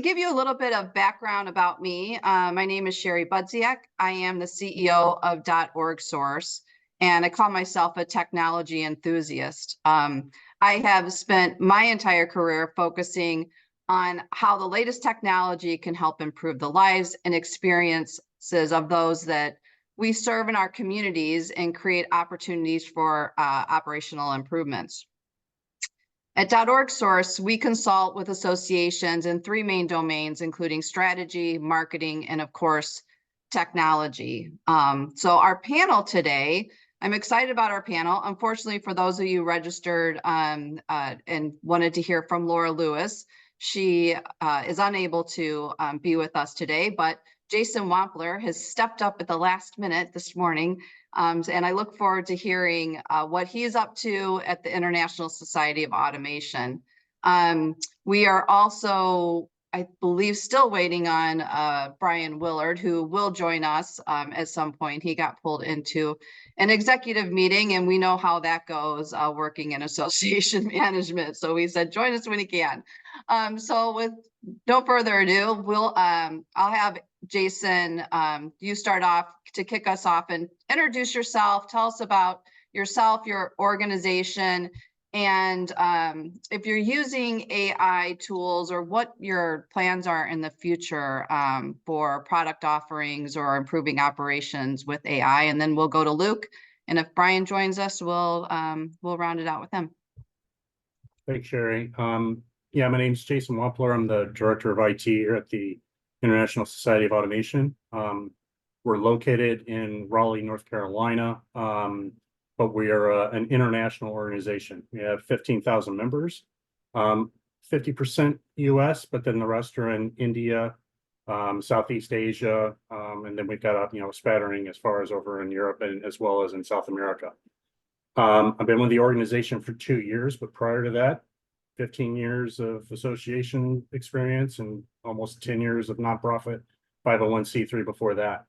to give you a little bit of background about me, my name is Sherry Budziak. I am the CEO of .org Source, and I call myself a technology enthusiast. I have spent my entire career focusing on how the latest technology can help improve the lives and experiences of those that we serve in our communities and create opportunities for operational improvements. At .org Source, we consult with associations in three main domains, including strategy, marketing, and of course, technology. So our panel today, I'm excited about our panel. Unfortunately, for those of you registered and wanted to hear from Laura Lewis, she is unable to be with us today, but Jason Wampler has stepped up at the last minute this morning, and I look forward to hearing what he's up to at the International Society of Automation. We are also, I believe, still waiting on Brian Willard, who will join us at some point. He got pulled into an executive meeting, and we know how that goes working in association management. So we said, join us when you can. So with no further ado, I'll have Jason, you start off to kick us off and introduce yourself. Tell us about yourself, your organization, and if you're using AI tools or what your plans are in the future for product offerings or improving operations with AI. And then we'll go to Luke. And if Brian joins us, we'll round it out with him. Thanks, Sherry. Yeah, my name's Jason Wampler. I'm the Director of IT here at the International Society of Automation. We're located in Raleigh, North Carolina, but we are an international organization. We have 15,000 members, 50% US, but then the rest are in India, Southeast Asia, and then we've got a spattering as far as over in Europe and as well as in South America. I've been with the organization for 2 years, but prior to that, 15 years of association experience and almost 10 years of nonprofit 501c3 before that.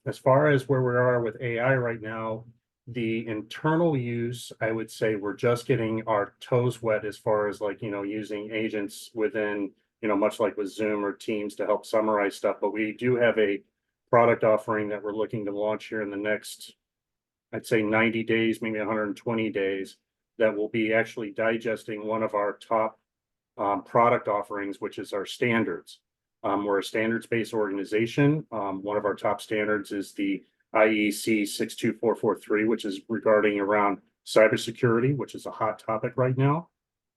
As far as where we are with AI right now, the internal use, I would say we're just getting our toes wet as far as using agents within, much like with Zoom or Teams to help summarize stuff. But we do have a product offering that we're looking to launch here in the next, I'd say 90 days, maybe 120 days, that will be actually digesting one of our top product offerings, which is our standards. We're a standards-based organization. One of our top standards is the IEC 62443, which is regarding around cybersecurity, which is a hot topic right now.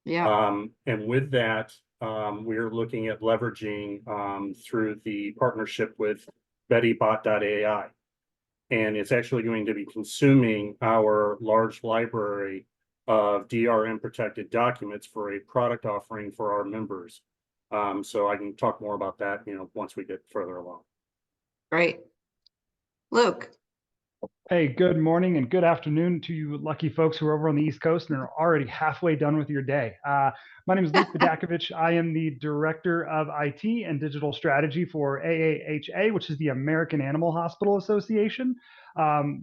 Yeah. And with that, we're looking at leveraging through the partnership with BettyBot.ai. And it's actually going to be consuming our large library of DRM protected documents for a product offering for our members. So I can talk more about that, once we get further along. Great. Luke. Hey, good morning and good afternoon to you lucky folks who are over on the East Coast and are already halfway done with your day. My name is Luke Badakovich. I am the Director of IT and Digital Strategy for AAHA, which is the American Animal Hospital Association.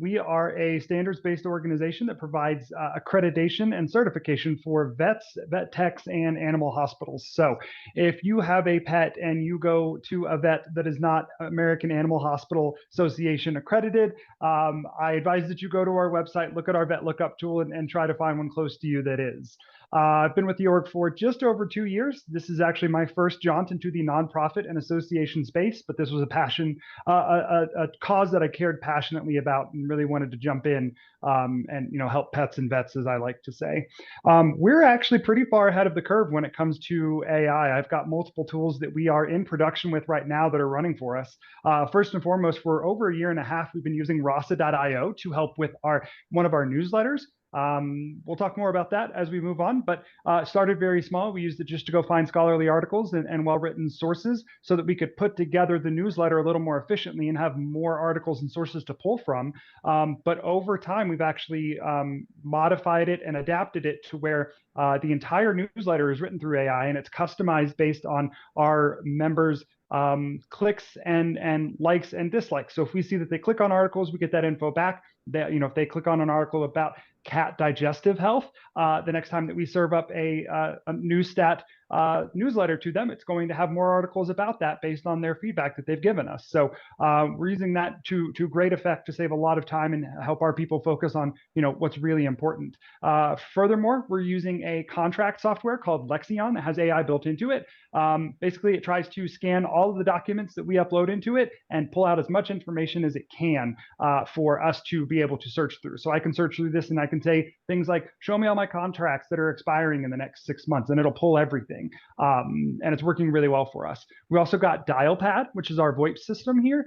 We are a standards-based organization that provides accreditation and certification for vets, vet techs, and animal hospitals. So if you have a pet and you go to a vet that is not American Animal Hospital Association accredited, I advise that you go to our website, look at our vet lookup tool, and try to find one close to you that is. I've been with the org for just over 2 years. This is actually my first jaunt into the nonprofit and association space, but this was a passion, a cause that I cared passionately about and really wanted to jump in and help pets and vets, as I like to say. We're actually pretty far ahead of the curve when it comes to AI. I've got multiple tools that we are in production with right now that are running for us. First and foremost, for over a year and a half, we've been using Rasa.io to help with one of our newsletters. We'll talk more about that as we move on, but started very small. We used it just to go find scholarly articles and well-written sources so that we could put together the newsletter a little more efficiently and have more articles and sources to pull from. But over time, we've actually modified it and adapted it to where the entire newsletter is written through AI, and it's customized based on our members' clicks and likes and dislikes. So if we see that they click on articles, we get that info back. That, if they click on an article about cat digestive health. The next time that we serve up a Newstat newsletter to them, it's going to have more articles about that based on their feedback that they've given us. So we're using that to great effect to save a lot of time and help our people focus on what's really important. Furthermore, we're using a contract software called Lexion that has AI built into it. Basically, it tries to scan all of the documents that we upload into it and pull out as much information as it can for us to be able to search through. So I can search through this and I can say things like, show me all my contracts that are expiring in the next 6 months, and it'll pull everything. And it's working really well for us. We also got DialPad, which is our VoIP system here.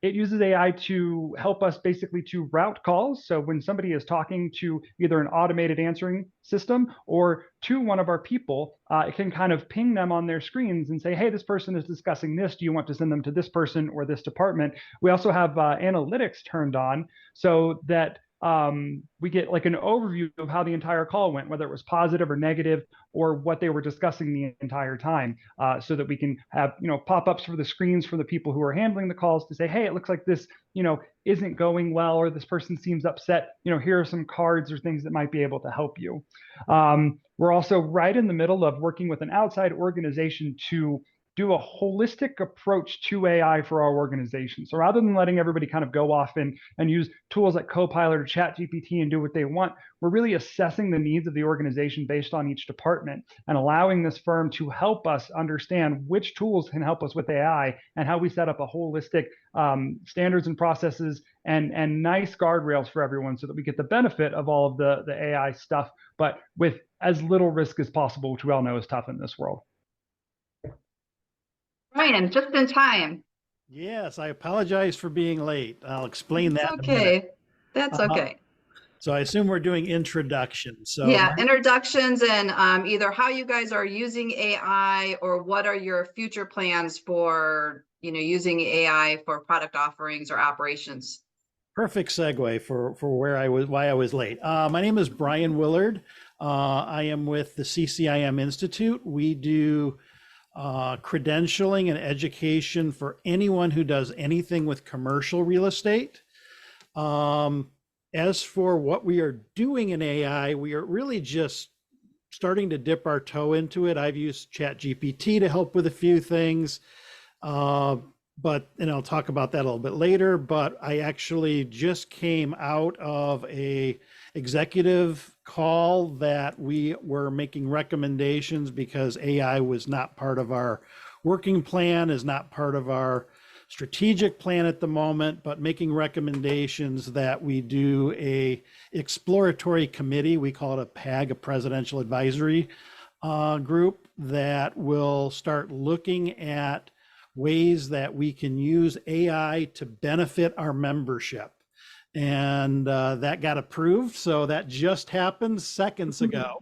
It uses AI to help us basically to route calls. So when somebody is talking to either an automated answering system or to one of our people, it can kind of ping them on their screens and say, hey, this person is discussing this. Do you want to send them to this person or this department? We also have analytics turned on so that we get like an overview of how the entire call went, whether it was positive or negative, or what they were discussing the entire time, so that we can have pop-ups for the screens for the people who are handling the calls to say, hey, it looks like this isn't going well, or this person seems upset. Here are some cards or things that might be able to help you. We're also right in the middle of working with an outside organization to do a holistic approach to AI for our organization. So rather than letting everybody kind of go off and use tools like Copilot or ChatGPT and do what they want, we're really assessing the needs of the organization based on each department and allowing this firm to help us understand which tools can help us with AI and how we set up a holistic standards and processes and nice guardrails for everyone so that we get the benefit of all of the AI stuff, but with as little risk as possible, which we all know is tough in this world. Ryan, just in time. Yes, I apologize for being late. I'll explain that in a minute. Okay. That's okay. So I assume we're doing introductions. So yeah, introductions and either how you guys are using AI or what are your future plans for using AI for product offerings or operations. Perfect segue for why I was late. My name is Brian Willard. I am with the CCIM Institute. We do credentialing and education for anyone who does anything with commercial real estate. As for what we are doing in AI, we are really just starting to dip our toe into it. I've used ChatGPT to help with a few things, but I'll talk about that a little bit later. But I actually just came out of a executive call that we were making recommendations because AI was not part of our working plan, is not part of our strategic plan at the moment, but making recommendations that we do a exploratory committee. We call it a PAG, a Presidential Advisory Group, that will start looking at ways that we can use AI to benefit our membership. And that got approved. So that just happened seconds ago.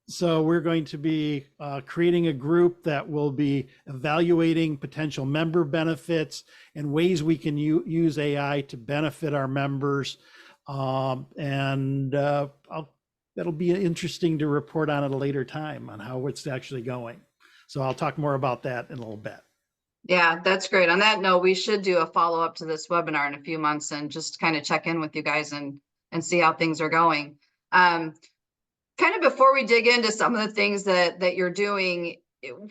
So we're going to be creating a group that will be evaluating potential member benefits and ways we can use AI to benefit our members. That'll be interesting to report on at a later time on how it's actually going. So I'll talk more about that in a little bit. Yeah, that's great. On that note, we should do a follow-up to this webinar in a few months and just kind of check in with you guys and see how things are going. Kind of before we dig into some of the things that you're doing,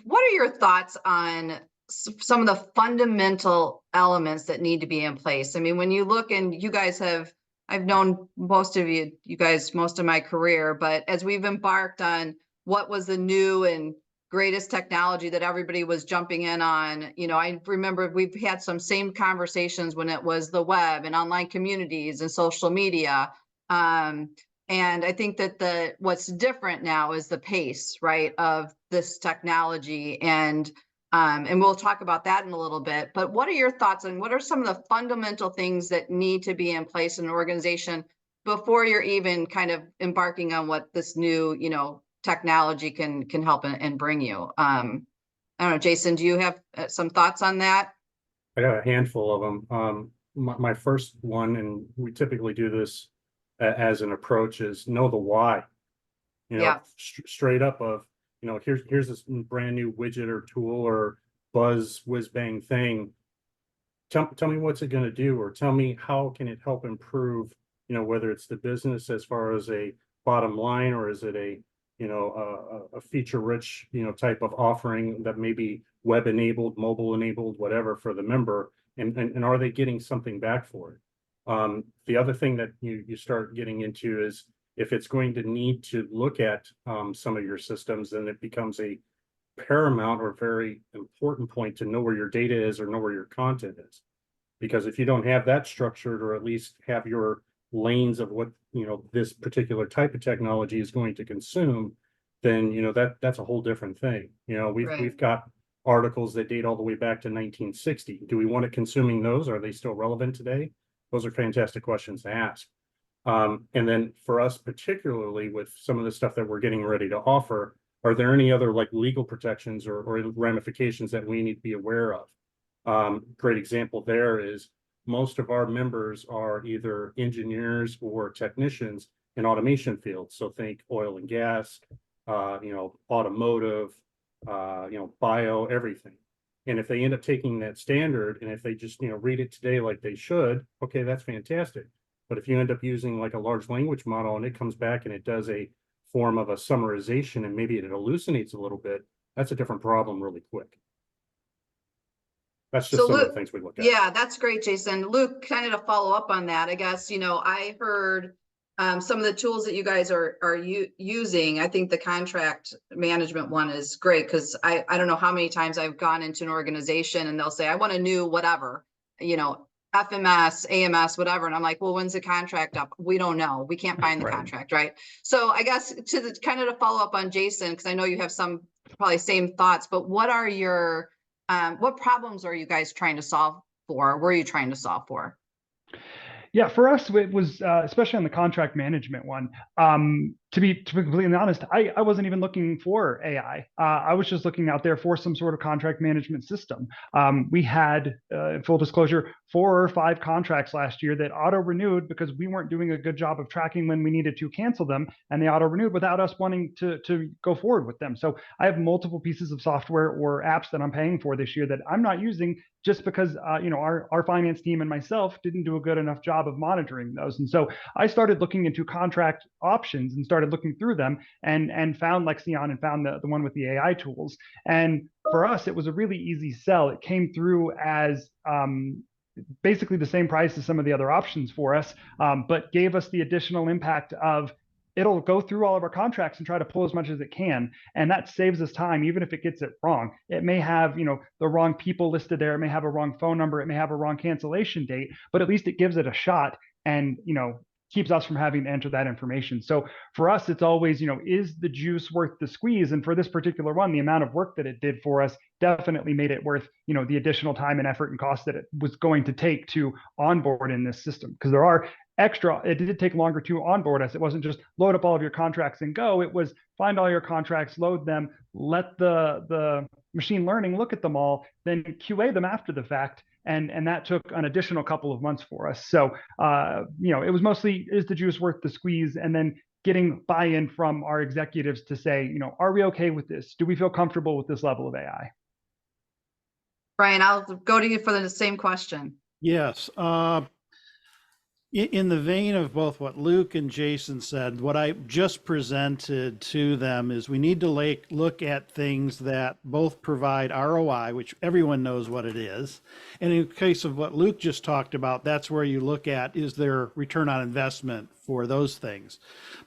what are your thoughts on some of the fundamental elements that need to be in place? I mean, when you look, and you guys I've known most of you guys most of my career, but as we've embarked on what was the new and greatest technology that everybody was jumping in on, I remember we've had some same conversations when it was the web and online communities and social media. And I think that what's different now is the pace, right, of this technology. And we'll talk about that in a little bit. But what are your thoughts on what are some of the fundamental things that need to be in place in an organization before you're even kind of embarking on what this new, technology can help and bring you? I don't know, Jason, do you have some thoughts on that? I got a handful of them. My first one, and we typically do this as an approach, is know the why. Straight up of, here's this brand new widget or tool or buzz whiz bang thing. Tell me what's it going to do, or tell me how can it help improve, whether it's the business as far as a bottom line, or is it a, a feature rich, type of offering that may be web enabled, mobile enabled, whatever for the member, and are they getting something back for it? The other thing that you start getting into is if it's going to need to look at some of your systems, then it becomes a paramount or very important point to know where your data is or know where your content is. Because if you don't have that structured, or at least have your lanes of what, this particular type of technology is going to consume, then, that's a whole different thing. We've got articles that date all the way back to 1960. Do we want it consuming those? Are they still relevant today? Those are fantastic questions to ask. And then for us, particularly with some of the stuff that we're getting ready to offer, are there any other like legal protections or ramifications that we need to be aware of? Great example there is most of our members are either engineers or technicians in automation fields. So think oil and gas, automotive, bio, everything. And if they end up taking that standard, and if they just, read it today like they should, okay, that's fantastic. But if you end up using like a large language model and it comes back and it does a form of a summarization and maybe it hallucinates a little bit, that's a different problem really quick. That's just some of the things we look at. Yeah, that's great, Jason. Luke, kind of to follow up on that, I guess, I heard some of the tools that you guys are using. I think the contract management one is great, because I don't know how many times I've gone into an organization and they'll say, I want a new whatever, FMS, AMS, whatever. And I'm like, well, when's the contract up? We don't know. We can't find the contract, right? So I guess to kind of to follow up on Jason, because I know you have some probably same thoughts, but what are your what problems are you guys trying to solve for? Were you trying to solve for? Yeah, for us, it was especially on the contract management one. To be completely honest, I wasn't even looking for AI. I was just looking out there for some sort of contract management system. We had, full disclosure, 4 or 5 contracts last year that auto-renewed because we weren't doing a good job of tracking when we needed to cancel them, and they auto-renewed without us wanting to go forward with them. So I have multiple pieces of software or apps that I'm paying for this year that I'm not using just because our finance team and myself didn't do a good enough job of monitoring those. And so I started looking into contract options and started looking through them and found Lexion and found the one with the AI tools. And for us, it was a really easy sell. It came through as basically the same price as some of the other options for us, but gave us the additional impact of it'll go through all of our contracts and try to pull as much as it can. And that saves us time, even if it gets it wrong. It may have, the wrong people listed there. It may have a wrong phone number. It may have a wrong cancellation date, but at least it gives it a shot and, keeps us from having to enter that information. So for us, it's always, is the juice worth the squeeze? And for this particular one, the amount of work that it did for us definitely made it worth, the additional time and effort and cost that it was going to take to onboard in this system. Because there are it did take longer to onboard us. It wasn't just load up all of your contracts and go. It was find all your contracts, load them, let the machine learning look at them all, then QA them after the fact. And that took an additional couple of months for us. So, it was mostly, is the juice worth the squeeze? And then getting buy-in from our executives to say, are we okay with this? Do we feel comfortable with this level of AI? Brian, I'll go to you for the same question. Yes. In the vein of both what Luke and Jason said, what I just presented to them is we need to look at things that both provide ROI, which everyone knows what it is. And in the case of what Luke just talked about, that's where you look at, is there return on investment for those things?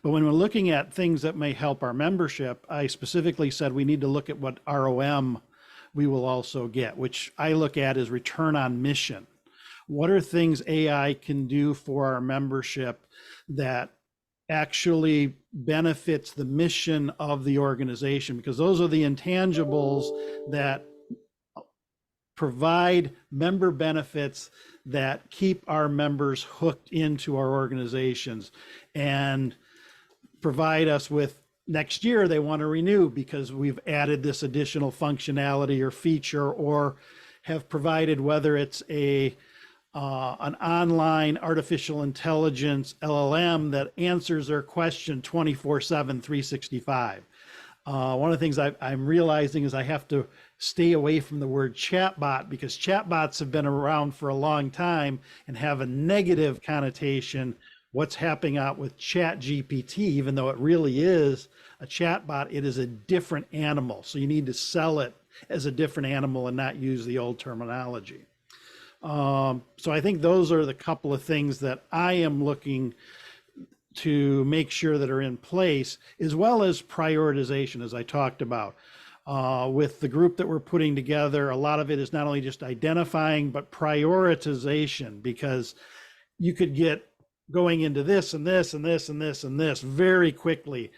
But when we're looking at things that may help our membership, I specifically said we need to look at what ROM we will also get, which I look at as return on mission. What are things AI can do for our membership that actually benefits the mission of the organization? Because those are the intangibles that provide member benefits that keep our members hooked into our organizations and provide us with, next year they want to renew because we've added this additional functionality or feature, or have provided, whether it's an online artificial intelligence LLM that answers their question 24/7, 365. One of the things I'm realizing is I have to stay away from the word chatbot, because chatbots have been around for a long time and have a negative connotation what's happening out with Chat GPT, even though it really is a chatbot, it is a different animal. So you need to sell it as a different animal and not use the old terminology. So I think those are the couple of things that I am looking to make sure that are in place, as well as prioritization, as I talked about. With the group that we're putting together, a lot of it is not only just identifying, but prioritization, because you could get going into this and this and this and this and this very quickly,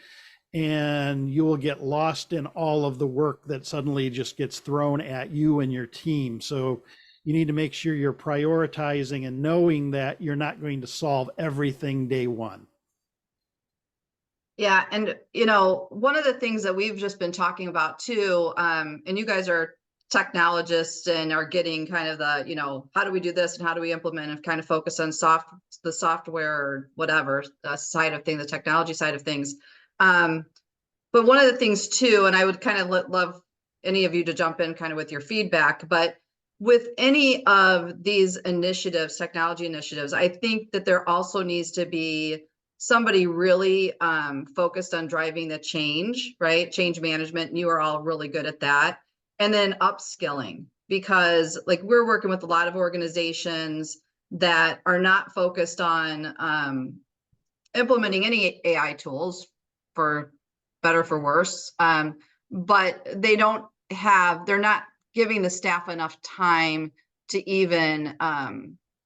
and you will get lost in all of the work that suddenly just gets thrown at you and your team. So you need to make sure you're prioritizing and knowing that you're not going to solve everything day one. Yeah, and one of the things that we've just been talking about too, and you guys are technologists and are getting kind of the, how do we do this and how do we implement and kind of focus on the software or whatever side of things, the technology side of things. But one of the things too, and I would kind of love any of you to jump in kind of with your feedback, but with any of these initiatives, technology initiatives, I think that there also needs to be somebody really focused on driving the change, right? Change management, and you are all really good at that. And then upskilling, because like we're working with a lot of organizations that are not focused on implementing any AI tools, for better for worse, but they're not giving the staff enough time to even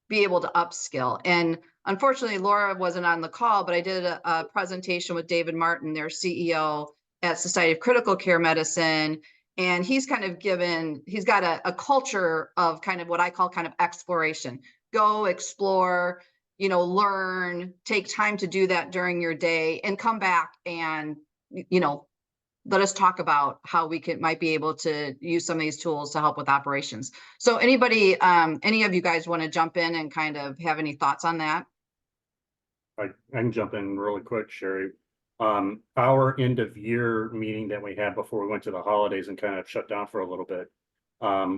be able to upskill. And unfortunately, Laura wasn't on the call, but I did a presentation with David Martin, their CEO at Society of Critical Care Medicine. And he's got a culture of kind of what I call kind of exploration. Go explore, learn, take time to do that during your day and come back and, let us talk about how we might be able to use some of these tools to help with operations. So anybody, any of you guys want to jump in and kind of have any thoughts on that? I can jump in really quick, Sherry. Our end of year meeting that we had before we went to the holidays and kind of shut down for a little bit.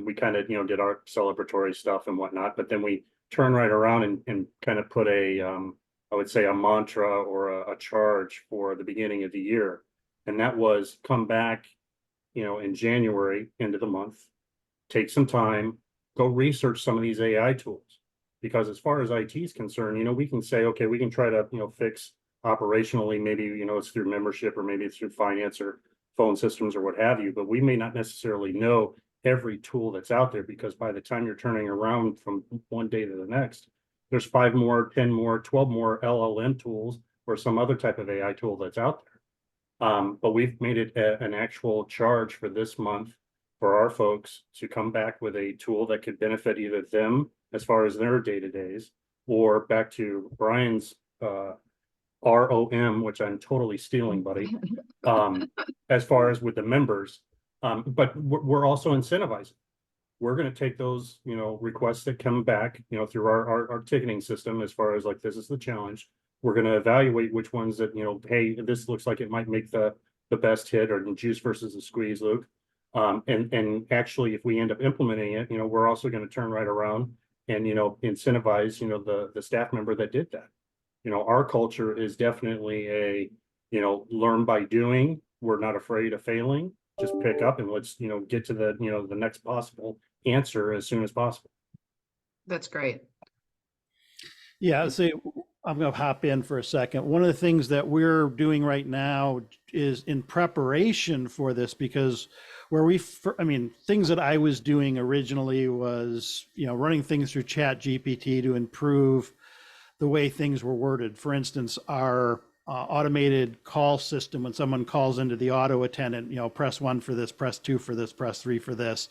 We kind of, did our celebratory stuff and whatnot, but then we turned right around and kind of put I would say a mantra or a charge for the beginning of the year. And that was come back, in January, end of the month, take some time, go research some of these AI tools. Because as far as IT is concerned, we can say, okay, we can try to, fix operationally, maybe, it's through membership or maybe it's through finance or phone systems or what have you, but we may not necessarily know every tool that's out there, because by the time you're turning around from one day to the next, there's 5 more, 10 more, 12 more LLM tools or some other type of AI tool that's out there. But we've made it an actual charge for this month for our folks to come back with a tool that could benefit either them as far as their day-to-days, or back to Brian's ROM, which I'm totally stealing, buddy, as far as with the members. But we're also incentivizing. We're going to take those, requests that come back, through our ticketing system, as far as like, this is the challenge. We're going to evaluate which ones that, hey, this looks like it might make the best hit, or the juice versus the squeeze, Luke. And actually, if we end up implementing it, we're also going to turn right around and, incentivize, the staff member that did that. Our culture is definitely a, learn by doing. We're not afraid of failing. Just pick up and let's, get to the, the next possible answer as soon as possible. That's great. Yeah, so I'm going to hop in for a second. One of the things that we're doing right now is in preparation for this, because things that I was doing originally was, running things through Chat GPT to improve the way things were worded. For instance, our automated call system, when someone calls into the auto attendant, press 1 for this, press 2 for this, press 3 for this.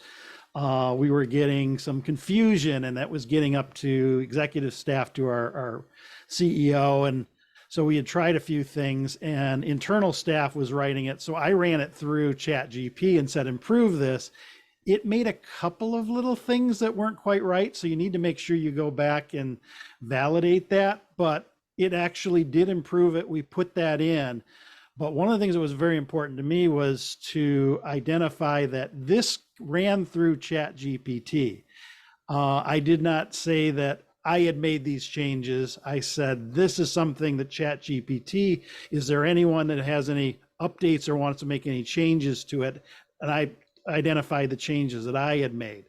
We were getting some confusion, and that was getting up to executive staff, to our CEO. And so we had tried a few things, and internal staff was writing it. So I ran it through Chat GP and said, improve this. It made a couple of little things that weren't quite right. So you need to make sure you go back and validate that, but it actually did improve it. We put that in. But one of the things that was very important to me was to identify that this ran through Chat GPT. I did not say that I had made these changes. I said, this is something that ChatGPT, is there anyone that has any updates or wants to make any changes to it? And I identified the changes that I had made.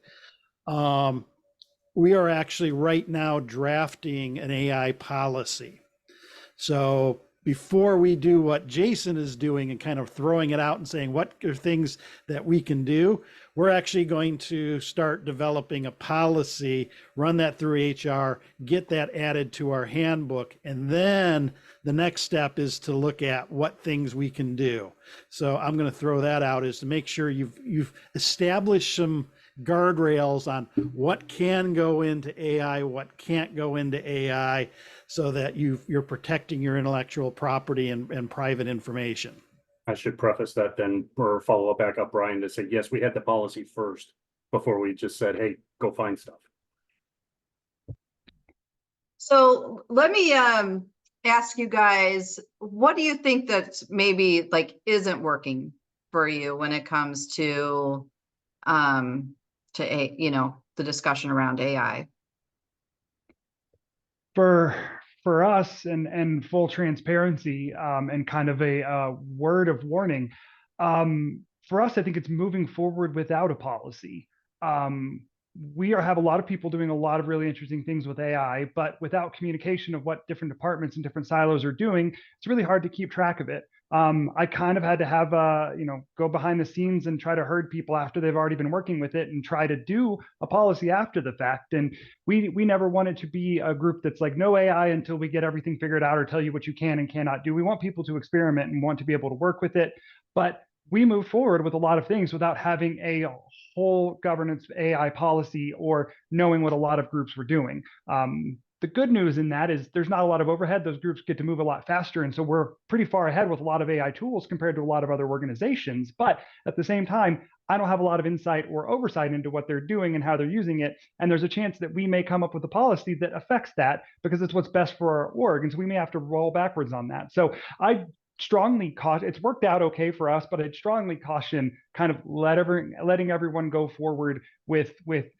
We are actually right now drafting an AI policy. So before we do what Jason is doing and kind of throwing it out and saying, what are things that we can do? We're actually going to start developing a policy, run that through HR, get that added to our handbook. And then the next step is to look at what things we can do. So I'm going to throw that out, is to make sure you've established some guardrails on what can go into AI, what can't go into AI, so that you're protecting your intellectual property and private information. I should preface that then, or follow up back up, Brian, to say, yes, we had the policy first before we just said, hey, go find stuff. So let me ask you guys, what do you think that maybe like isn't working for you when it comes to the discussion around AI? For us, and full transparency, and kind of a word of warning, for us, I think it's moving forward without a policy. We have a lot of people doing a lot of really interesting things with AI, but without communication of what different departments and different silos are doing, it's really hard to keep track of it. I kind of had to have go behind the scenes and try to herd people after they've already been working with it and try to do a policy after the fact. And we never wanted to be a group that's like, no AI until we get everything figured out or tell you what you can and cannot do. We want people to experiment and want to be able to work with it. But we move forward with a lot of things without having a whole governance AI policy or knowing what a lot of groups were doing. The good news in that is there's not a lot of overhead. Those groups get to move a lot faster. And so we're pretty far ahead with a lot of AI tools compared to a lot of other organizations. But at the same time, I don't have a lot of insight or oversight into what they're doing and how they're using it. And there's a chance that we may come up with a policy that affects that because it's what's best for our org. And so we may have to roll backwards on that. So I strongly caution, it's worked out okay for us, but I'd strongly caution kind of letting everyone go forward with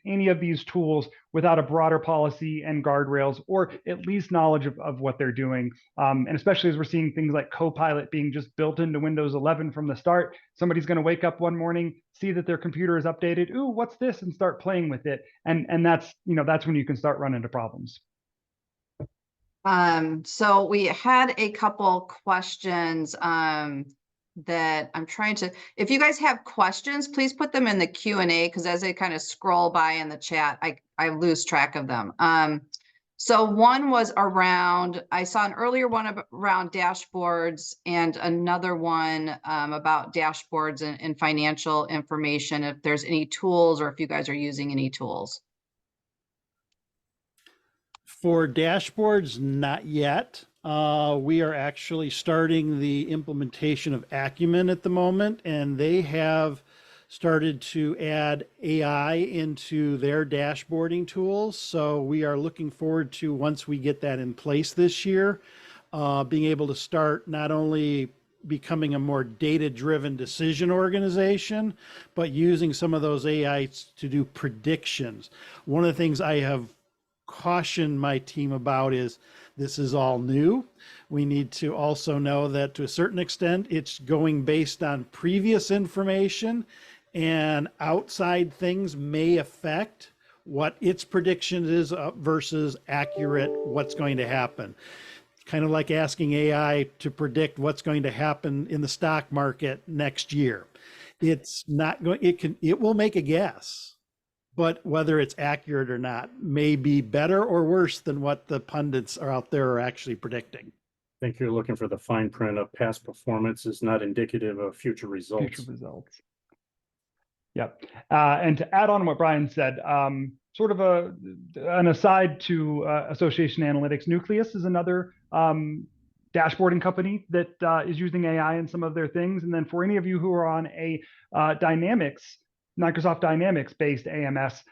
any of these tools without a broader policy and guardrails, or at least knowledge of what they're doing. And especially as we're seeing things like Copilot being just built into Windows 11 from the start, somebody's going to wake up one morning, see that their computer is updated, ooh, what's this, and start playing with it. And that's when you can start running into problems. So we had a couple questions that I'm trying to, if you guys have questions, please put them in the Q&A, because as they kind of scroll by in the chat, I lose track of them. So one was around, I saw an earlier one around dashboards, and another one about dashboards and financial information, if there's any tools or if you guys are using any tools. For dashboards, not yet. We are actually starting the implementation of Acumen at the moment, and they have started to add AI into their dashboarding tools. So we are looking forward to, once we get that in place this year, being able to start not only becoming a more data-driven decision organization, but using some of those AIs to do predictions. One of the things I have caution my team about is this is all new. We need to also know that to a certain extent, it's going based on previous information, and outside things may affect what its prediction is versus accurate what's going to happen. Kind of like asking AI to predict what's going to happen in the stock market next year. It's not going, it will make a guess, but whether it's accurate or not may be better or worse than what the pundits are out there are actually predicting. I think you're looking for the fine print of past performance is not indicative of future results. Future results. Yep. And to add on to what Brian said, sort of an aside to Association Analytics, Nucleus is another dashboarding company that is using AI in some of their things. And then for any of you who are on a Dynamics Microsoft Dynamics based AMS,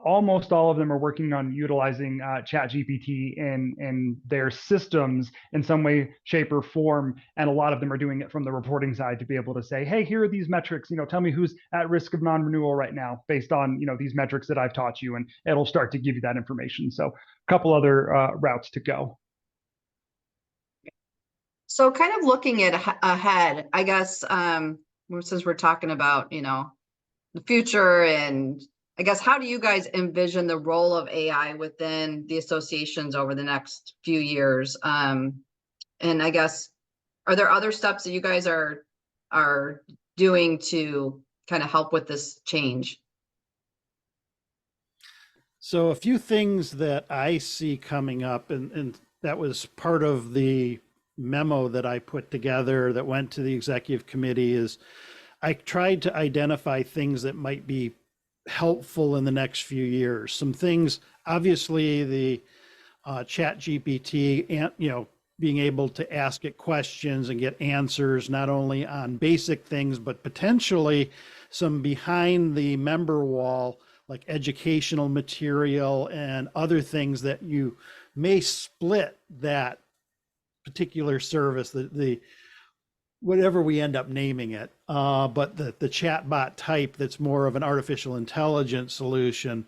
almost all of them are working on utilizing ChatGPT in their systems in some way, shape, or form. And a lot of them are doing it from the reporting side to be able to say, hey, here are these metrics, tell me who's at risk of non-renewal right now based on, these metrics that I've taught you, and it'll start to give you that information. So a couple other routes to go. So kind of looking at ahead, I guess, since we're talking about, the future, and I guess, how do you guys envision the role of AI within the associations over the next few years? And I guess, are there other steps that you guys are doing to kind of help with this change? So a few things that I see coming up, and that was part of the memo that I put together that went to the executive committee, is I tried to identify things that might be helpful in the next few years. Some things, obviously, the chat GPT, and being able to ask it questions and get answers, not only on basic things, but potentially some behind the member wall, like educational material and other things that you may split that particular service, the whatever we end up naming it, but the chatbot type that's more of an artificial intelligence solution.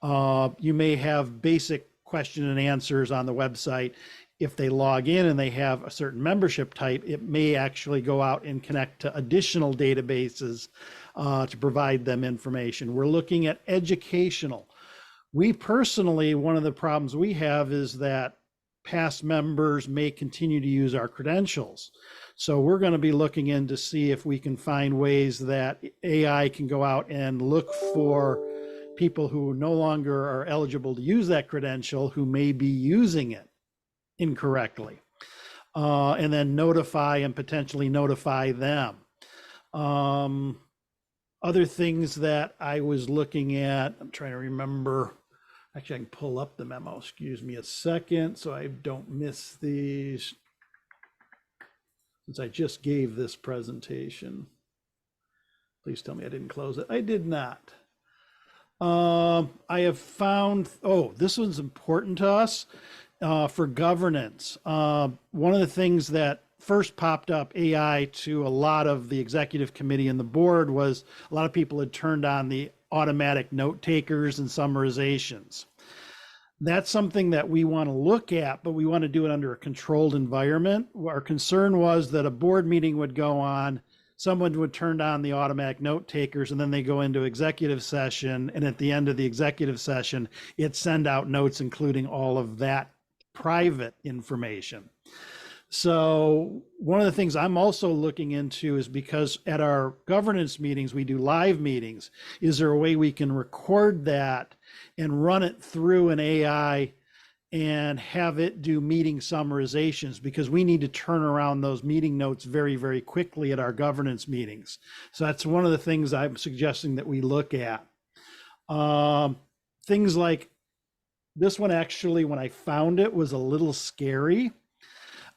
You may have basic question and answers on the website. If they log in and they have a certain membership type, it may actually go out and connect to additional databases to provide them information. We're looking at educational. We personally, one of the problems we have is that past members may continue to use our credentials. So we're going to be looking in to see if we can find ways that AI can go out and look for people who no longer are eligible to use that credential, who may be using it incorrectly, and then notify and potentially notify them. Other things that I was looking at, I'm trying to remember. Actually, I can pull up the memo. Excuse me a second so I don't miss these, since I just gave this presentation. Please tell me I didn't close it. I did not. I have found, this one's important to us for governance. One of the things that first popped up AI to a lot of the executive committee and the board was a lot of people had turned on the automatic note takers and summarizations. That's something that we want to look at, but we want to do it under a controlled environment. Our concern was that a board meeting would go on, someone would turn on the automatic note takers, and then they go into executive session. And at the end of the executive session, it send out notes, including all of that private information. So one of the things I'm also looking into is, because at our governance meetings, we do live meetings, is there a way we can record that and run it through an AI and have it do meeting summarizations, because we need to turn around those meeting notes very, very quickly at our governance meetings. So that's one of the things I'm suggesting that we look at. Things like this one, actually, when I found it, was a little scary.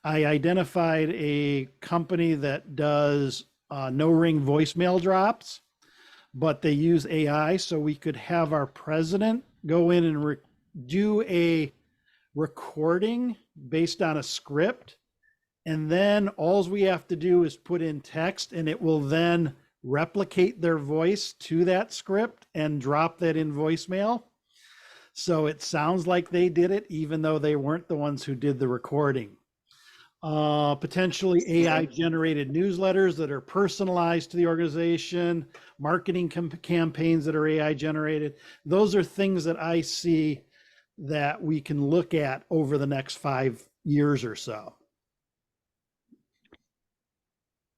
I identified a company that does no-ring voicemail drops, but they use AI, so we could have our president go in and do a recording based on a script, and then all we have to do is put in text, and it will then replicate their voice to that script and drop that in voicemail. So it sounds like they did it, even though they weren't the ones who did the recording. Potentially AI generated newsletters that are personalized to the organization, marketing campaigns that are AI generated. Those are things that I see that we can look at over the next 5 years or so.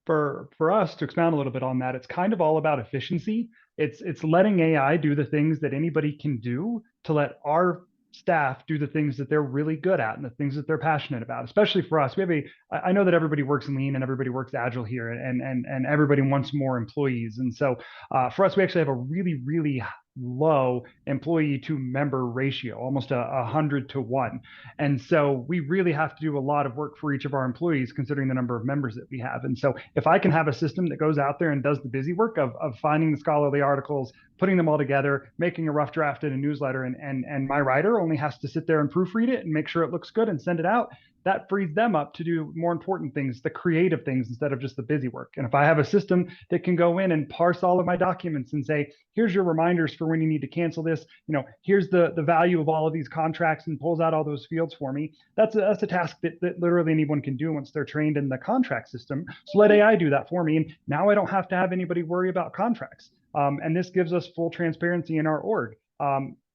For us, to expound a little bit on that, it's kind of all about efficiency. It's letting AI do the things that anybody can do, to let our staff do the things that they're really good at and the things that they're passionate about. Especially for us, I know that everybody works lean and everybody works agile here, and everybody wants more employees. And so for us, we actually have a really, really low employee to member ratio, almost 100 to 1. And so we really have to do a lot of work for each of our employees, considering the number of members that we have. And so if I can have a system that goes out there and does the busy work of finding the scholarly articles, putting them all together, making a rough draft in a newsletter, and my writer only has to sit there and proofread it and make sure it looks good and send it out, that frees them up to do more important things, the creative things, instead of just the busy work. And if I have a system that can go in and parse all of my documents and say, here's your reminders for when you need to cancel this, here's the value of all of these contracts, and pulls out all those fields for me, that's a task that literally anyone can do once they're trained in the contract system. So let AI do that for me. And now I don't have to have anybody worry about contracts. And this gives us full transparency in our org.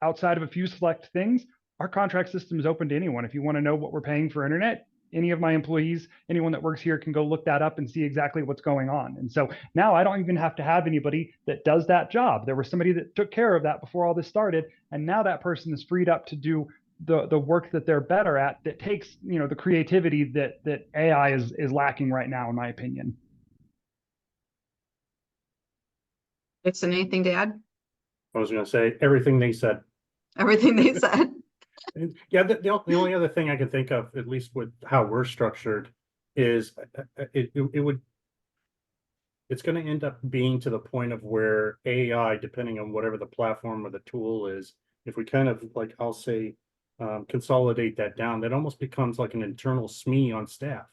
Outside of a few select things, our contract system is open to anyone. If you want to know what we're paying for internet, any of my employees, anyone that works here can go look that up and see exactly what's going on. And so now I don't even have to have anybody that does that job. There was somebody that took care of that before all this started. And now that person is freed up to do the work that they're better at, that takes, the creativity that AI is lacking right now, in my opinion. Jason, anything to add? I was going to say everything they said. Everything they said. Yeah, the only other thing I can think of, at least with how we're structured, is it's going to end up being to the point of where AI, depending on whatever the platform or the tool is, if we kind of, like, I'll say, consolidate that down, that almost becomes like an internal SME on staff.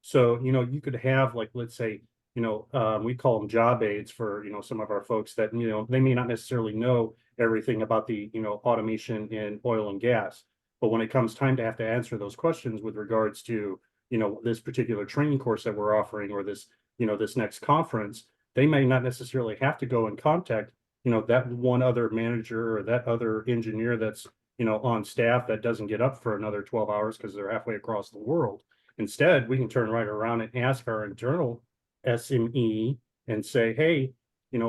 So, you could have, like, let's say, we call them job aids for, some of our folks that, they may not necessarily know everything about the, automation in oil and gas. But when it comes time to have to answer those questions with regards to, this particular training course that we're offering, or this, this next conference, they may not necessarily have to go and contact, that one other manager or that other engineer that's, on staff that doesn't get up for another 12 hours because they're halfway across the world. Instead, we can turn right around and ask our internal SME and say, hey,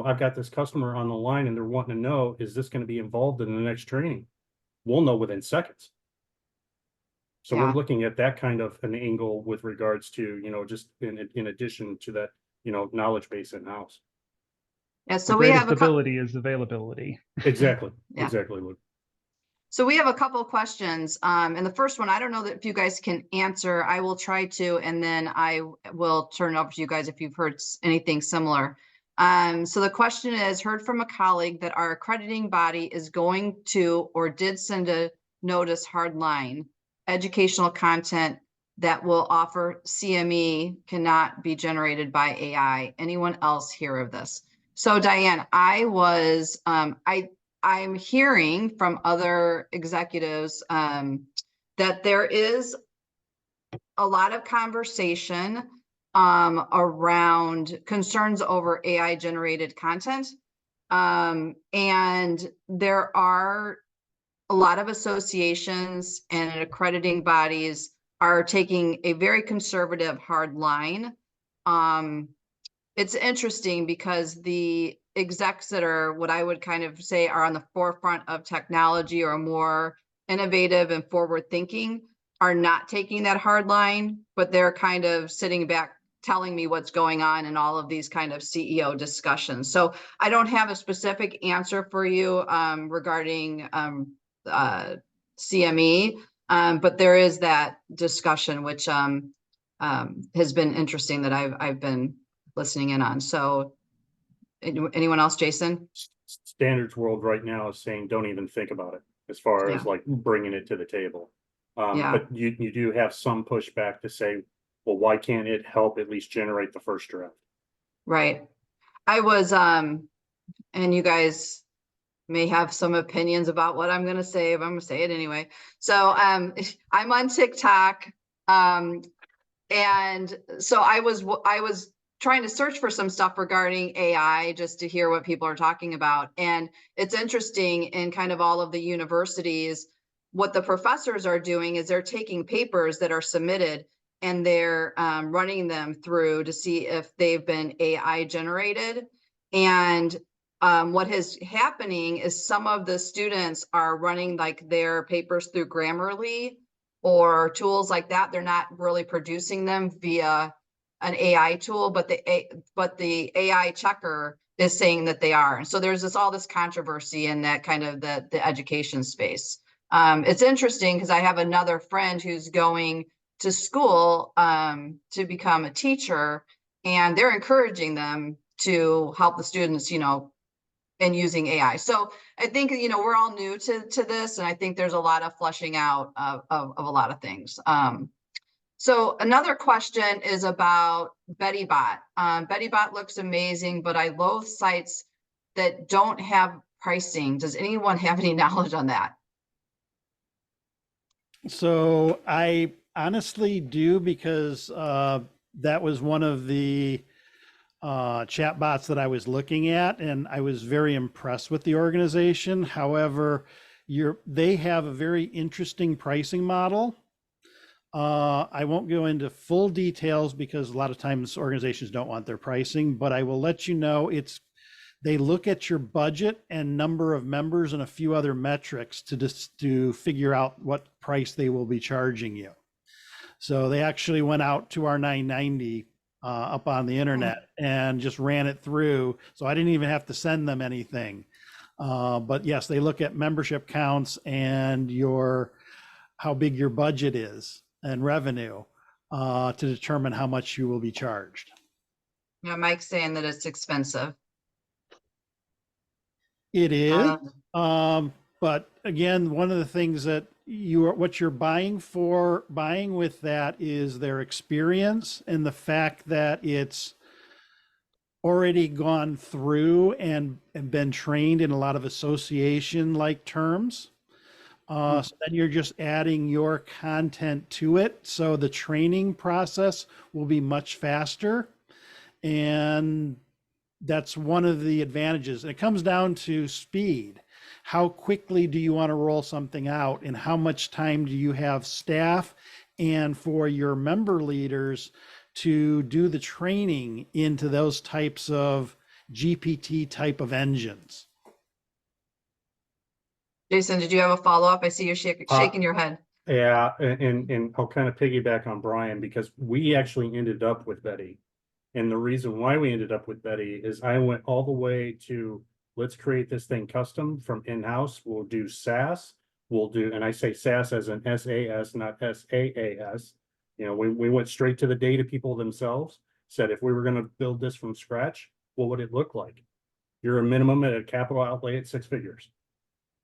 I've got this customer on the line and they're wanting to know, is this going to be involved in the next training? We'll know within seconds. So we're looking at that kind of an angle with regards to, just in addition to that, knowledge base in-house. Yeah, so we have stability is availability. Exactly. Exactly, Luke. So we have a couple of questions. And the first one, I don't know that if you guys can answer. I will try to, and then I will turn it over to you guys if you've heard anything similar. So the question is, heard from a colleague that our accrediting body is going to, or did send a notice hardline, educational content that will offer CME cannot be generated by AI. Anyone else hear of this? So Diane, I'm hearing from other executives that there is a lot of conversation around concerns over AI generated content. And there are a lot of associations and accrediting bodies are taking a very conservative hard line. It's interesting because the execs that are what I would kind of say are on the forefront of technology or more innovative and forward thinking are not taking that hard line, but they're kind of sitting back telling me what's going on in all of these kind of CEO discussions. So I don't have a specific answer for you regarding CME, but there is that discussion, which has been interesting that I've been listening in on. So anyone else, Jason? Standards world right now is saying don't even think about it as far as like bringing it to the table. But you do have some pushback to say, well, why can't it help at least generate the first draft? Right. I was, and you guys may have some opinions about what I'm going to say, but I'm going to say it anyway. So I'm on TikTok. And so I was trying to search for some stuff regarding AI just to hear what people are talking about. And it's interesting in kind of all of the universities, what the professors are doing is they're taking papers that are submitted and they're running them through to see if they've been AI generated. And what is happening is some of the students are running like their papers through Grammarly or tools like that. They're not really producing them via an AI tool, but the AI checker is saying that they are. And so there's all this controversy in that kind of the education space. It's interesting because I have another friend who's going to school to become a teacher, and they're encouraging them to help the students, in using AI. So I think, we're all new to this, and I think there's a lot of fleshing out of a lot of things. So another question is about BettyBot. BettyBot looks amazing, but I loathe sites that don't have pricing. Does anyone have any knowledge on that? So I honestly do, because that was one of the chat bots that I was looking at, and I was very impressed with the organization. However, they have a very interesting pricing model. I won't go into full details because a lot of times organizations don't want their pricing, but I will let you know they look at your budget and number of members and a few other metrics to figure out what price they will be charging you. So they actually went out to our 990 up on the internet and just ran it through. So I didn't even have to send them anything. But yes, they look at membership counts and how big your budget is and revenue to determine how much you will be charged. Yeah, Mike's saying that it's expensive. It is, but again, one of the things that what you're buying with that is their experience and the fact that it's already gone through and been trained in a lot of association-like terms. So then you're just adding your content to it. So the training process will be much faster. And that's one of the advantages. And it comes down to speed. How quickly do you want to roll something out, and how much time do you have staff and for your member leaders to do the training into those types of GPT type of engines? Jason, did you have a follow-up? I see you're shaking your head. Yeah, and I'll kind of piggyback on Brian, because we actually ended up with Betty. And the reason why we ended up with Betty is I went all the way to, let's create this thing custom from in-house. We'll do SaaS. And I say SaaS as an SaaS, not SaaS. We went straight to the data people themselves, said, if we were going to build this from scratch, what would it look like? You're a minimum at a capital outlay at 6 figures.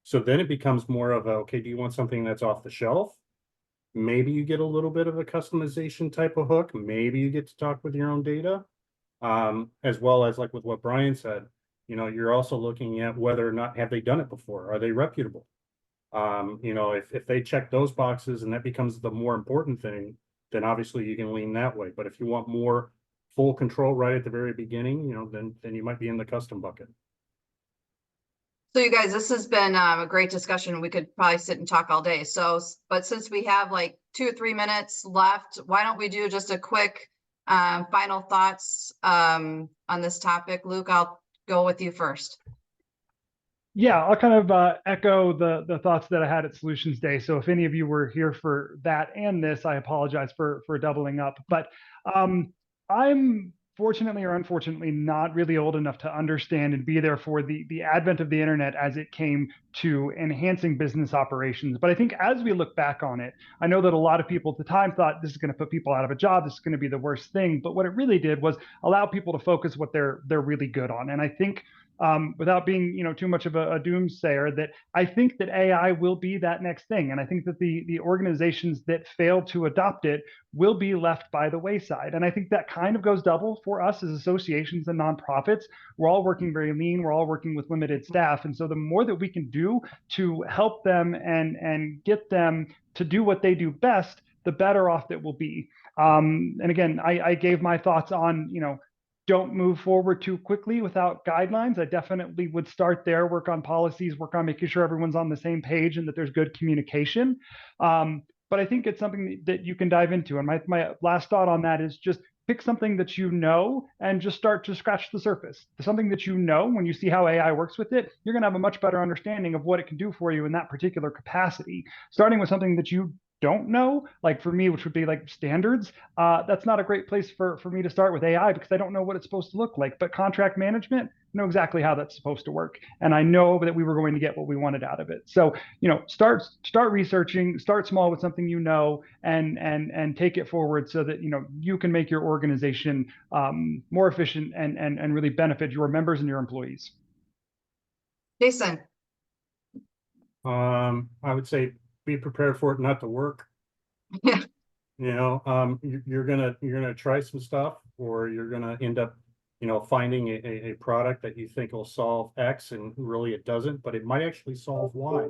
So then it becomes more of okay, do you want something that's off the shelf? Maybe you get a little bit of a customization type of hook. Maybe you get to talk with your own data, as well as like with what Brian said, you're also looking at whether or not have they done it before? Are they reputable? If they check those boxes and that becomes the more important thing, then obviously you can lean that way. But if you want more full control right at the very beginning, then you might be in the custom bucket. So you guys, this has been a great discussion. We could probably sit and talk all day. But since we have like 2 or 3 minutes left, why don't we do just a quick final thoughts on this topic? Luke, I'll go with you first. Yeah, I'll kind of echo the thoughts that I had at Solutions Day. So if any of you were here for that and this, I apologize for doubling up. But I'm fortunately or unfortunately not really old enough to understand and be there for the advent of the internet as it came to enhancing business operations. But I think as we look back on it, I know that a lot of people at the time thought this is going to put people out of a job, this is going to be the worst thing. But what it really did was allow people to focus what they're really good on. And I think without being too much of a doomsayer, that I think that AI will be that next thing. And I think that the organizations that fail to adopt it will be left by the wayside. And I think that kind of goes double for us as associations and nonprofits. We're all working very lean. We're all working with limited staff. And so the more that we can do to help them and get them to do what they do best, the better off that we'll be. And again, I gave my thoughts on, don't move forward too quickly without guidelines. I definitely would start there, work on policies, work on making sure everyone's on the same page and that there's good communication. But I think it's something that you can dive into. And my last thought on that is just pick something that and just start to scratch the surface. Something that when you see how AI works with it, you're going to have a much better understanding of what it can do for you in that particular capacity. Starting with something that you don't know, like for me, which would be like standards, that's not a great place for me to start with AI because I don't know what it's supposed to look like. But contract management, I know exactly how that's supposed to work, and I know that we were going to get what we wanted out of it. So start researching, start small with something and take it forward so that you can make your organization more efficient and really benefit your members and your employees. Jason. I would say be prepared for it not to work. Yeah. You're gonna try some stuff, or you're gonna end up, finding a product that you think will solve X, and really it doesn't, but it might actually solve Y.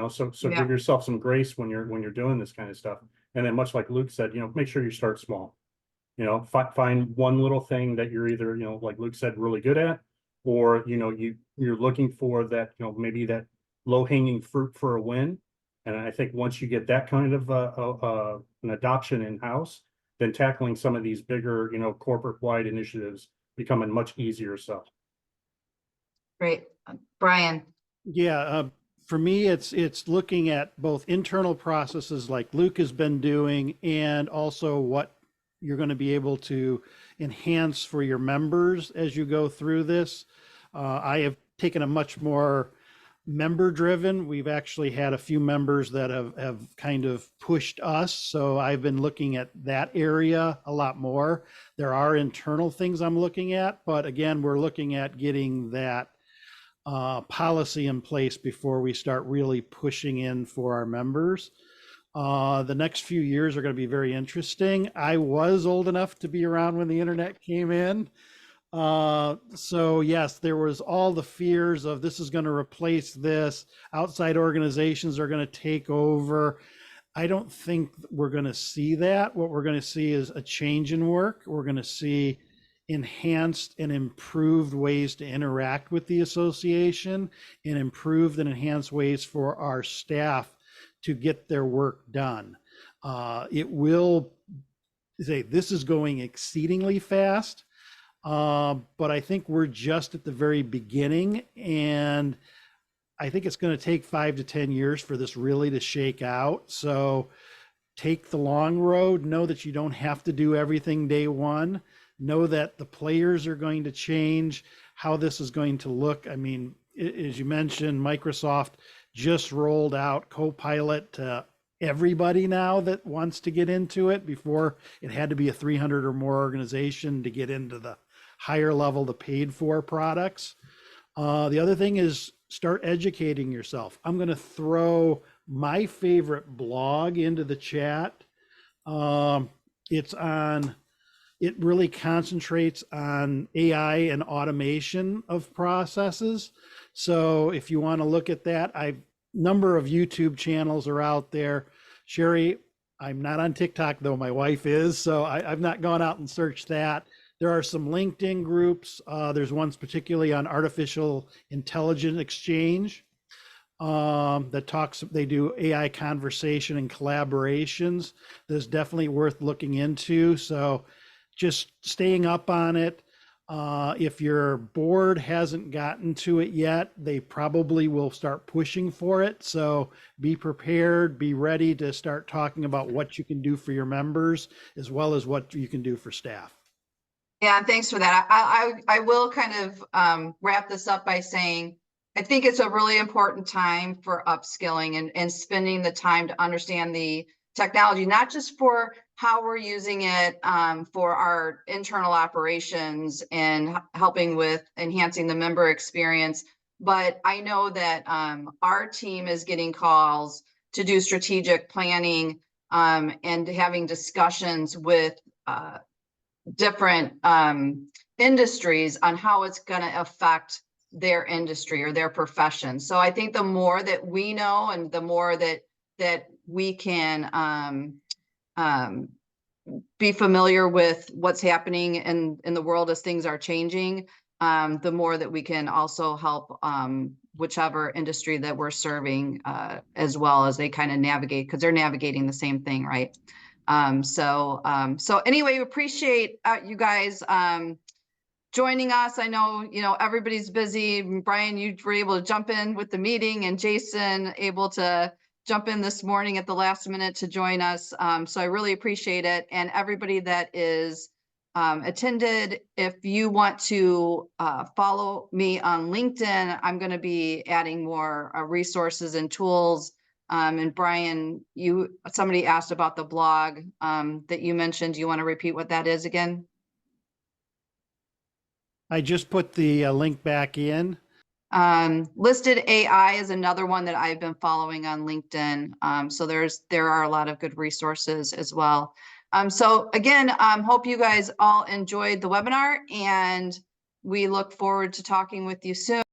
So Yeah. give yourself some grace when you're doing this kind of stuff. And then, much like Luke said, make sure you start small. Find one little thing that you're either, like Luke said, really good at, or you're looking for that, maybe that low-hanging fruit for a win. And I think once you get that kind of an adoption in-house, then tackling some of these bigger, corporate-wide initiatives become a much easier sell. Great. Brian. Yeah, for me, it's looking at both internal processes like Luke has been doing, and also what you're going to be able to enhance for your members as you go through this. I have taken a much more member driven. We've actually had a few members that have kind of pushed us. So I've been looking at that area a lot more. There are internal things I'm looking at, but again, we're looking at getting that policy in place before we start really pushing in for our members. The next few years are going to be very interesting. I was old enough to be around when the internet came in. So yes, there was all the fears of this is going to replace this. Outside organizations are going to take over. I don't think we're going to see that. What we're going to see is a change in work. We're going to see enhanced and improved ways to interact with the association, and improved and enhanced ways for our staff to get their work done. It will say this is going exceedingly fast, but I think we're just at the very beginning, and I think it's going to take 5 to 10 years for this really to shake out. So take the long road. Know that you don't have to do everything day one. Know that the players are going to change, how this is going to look. I mean, as you mentioned, Microsoft just rolled out Copilot to everybody now that wants to get into it. Before, it had to be a 300 or more organization to get into the higher level, the paid for products. The other thing is start educating yourself. I'm going to throw my favorite blog into the chat. It really concentrates on AI and automation of processes. So if you want to look at that, number of YouTube channels are out there. Sherry, I'm not on TikTok, though my wife is, so I've not gone out and searched that. There are some LinkedIn groups. There's ones particularly on artificial intelligence exchange that talks, they do AI conversation and collaborations. That's definitely worth looking into. So just staying up on it. If your board hasn't gotten to it yet, they probably will start pushing for it. So be prepared, be ready to start talking about what you can do for your members, as well as what you can do for staff. Yeah, thanks for that. I will kind of wrap this up by saying, I think it's a really important time for upskilling and spending the time to understand the technology, not just for how we're using it for our internal operations and helping with enhancing the member experience. But I know that our team is getting calls to do strategic planning and having discussions with different industries on how it's going to affect their industry or their profession. So I think the more that we know and the more that we can be familiar with what's happening in the world as things are changing, the more that we can also help whichever industry that we're serving as well as they kind of navigate, because they're navigating the same thing, right? So anyway, we appreciate you guys joining us. I know, everybody's busy. Brian, you were able to jump in with the meeting, and Jason able to jump in this morning at the last minute to join us. So I really appreciate it. And everybody that is attended, if you want to follow me on LinkedIn, I'm going to be adding more resources and tools. And Brian, somebody asked about the blog that you mentioned. Do you want to repeat what that is again? I just put the link back in. Listed AI is another one that I've been following on LinkedIn. So there are a lot of good resources as well. So again, hope you guys all enjoyed the webinar, and we look forward to talking with you soon.